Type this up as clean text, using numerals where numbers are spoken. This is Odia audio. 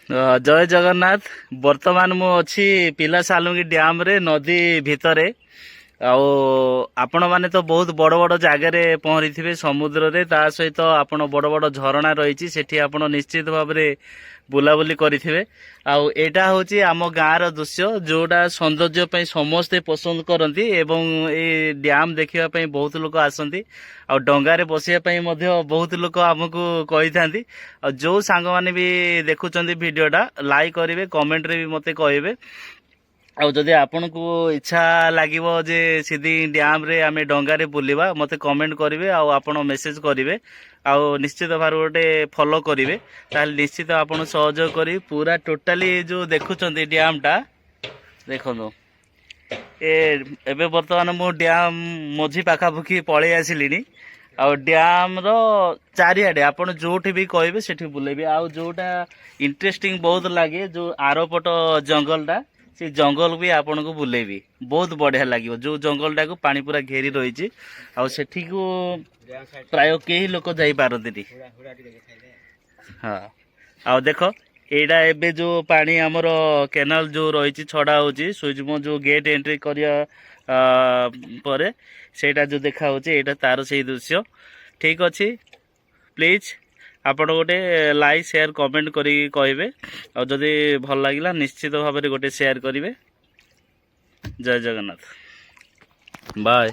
ଜୟ ଜଗନ୍ନାଥ। ବର୍ତ୍ତମାନ ମୁଁ ଅଛି ପିଲା ସାଲୁଙ୍ଗି ଡ୍ୟାମ ରେ ନଦୀ ଭିତରେ। ଆଉ ଆପଣ ମାନେ ତ ବହୁତ ବଡ ବଡ ଜାଗାରେ ପହଁରିଥିବେ ସମୁଦ୍ରରେ, ତା ସହିତ ଆପଣ ବଡ ବଡ ଝରଣା ରହିଛି ସେଠି ଆପଣ ନିଶ୍ଚିତ ଭାବରେ ବୁଲାବୁଲି କରିଥିବେ। ଆଉ ଏଇଟା ହଉଛି ଆମ ଗାଁର ଦୃଶ୍ୟ ଯୋଉଟା ସୌନ୍ଦର୍ଯ୍ୟ ପାଇଁ ସମସ୍ତେ ପସନ୍ଦ କରନ୍ତି ଏବଂ ଏଇ ଡ୍ୟାମ ଦେଖିବା ପାଇଁ ବହୁତ ଲୋକ ଆସନ୍ତି। ଆଉ ଡଙ୍ଗାରେ ବସିବା ପାଇଁ ମଧ୍ୟ ବହୁତ ଲୋକ ଆମକୁ କହିଥାନ୍ତି। ଆଉ ଯୋଉ ସାଙ୍ଗମାନେ ବି ଦେଖୁଛନ୍ତି ଭିଡିଓଟା ଲାଇକ୍ କରିବେ, କମେଣ୍ଟରେ ବି ମତେ କହିବେ। ଆଉ ଯଦି ଆପଣଙ୍କୁ ଇଚ୍ଛା ଲାଗିବ ଯେ ସିଧି ଡ୍ୟାମ ରେ ଆମେ ଡଙ୍ଗାରେ ବୁଲିବା, ମତେ କମେଣ୍ଟ କରିବେ ଆଉ ଆପଣ ମେସେଜ କରିବେ। ଆଉ ନିଶ୍ଚିତ ଭାବରେ ଗୋଟେ ଫଲୋ କରିବେ, ତାହେଲେ ନିଶ୍ଚିତ ଆପଣ ସହଯୋଗ କରିବେ। ପୁରା ଟୋଟାଲି ଯୋଉ ଦେଖୁଛନ୍ତି ଡ୍ୟାମ ଟା ଦେଖନ୍ତୁ। ଏବେ ବର୍ତ୍ତମାନ ମୁଁ ଡ୍ୟାମ ମଝି ପାଖାପାଖି ପଳେଇ ଆସିଲିଣି। ଆଉ ଡ୍ୟାମ ର ଚାରିଆଡେ ଆପଣ ଯୋଉଠି ବି କହିବେ ସେଠି ବୁଲେଇବି। ଆଉ ଯୋଉଟା ଇଣ୍ଟରେଷ୍ଟିଂ ବହୁତ ଲାଗେ, ଯୋଉ ଆରପଟ ଜଙ୍ଗଲ ଟା, ସେ ଜଙ୍ଗଲ ବି ଆପଣଙ୍କୁ ବୁଲେଇବି। ବହୁତ ବଢିଆ ଲାଗିବ। ଯୋଉ ଜଙ୍ଗଲ ଟାକୁ ପାଣି ପୁରା ଘେରି ରହିଛି ଆଉ ସେଠିକୁ ପ୍ରାୟ କେହି ଲୋକ ଯାଇପାରନ୍ତିନି। ହଁ, ଆଉ ଦେଖ ଏଇଟା ଏବେ ଯୋଉ ପାଣି ଆମର କେନାଲ ଯୋଉ ରହିଛି ଛଡା ହଉଛି, ସୁଇଚ ଯୋଉ ଗେଟ୍ ଏଣ୍ଟ୍ରି କରିବା ପରେ ସେଇଟା ଯୋଉ ଦେଖା ହଉଛି, ଏଇଟା ତାର ସେଇ ଦୃଶ୍ୟ। ଠିକ ଅଛି, ପ୍ଲିଜ ଆପଣ ଗୋଟେ ଲାଇକ୍ ସେୟାର କମେଣ୍ଟ କରିକି କହିବେ। ଆଉ ଯଦି ଭଲ ଲାଗିଲା ନିଶ୍ଚିତ ଭାବରେ ଗୋଟେ ସେୟାର କରିବେ। ଜୟ ଜଗନ୍ନାଥ, ବାଏ।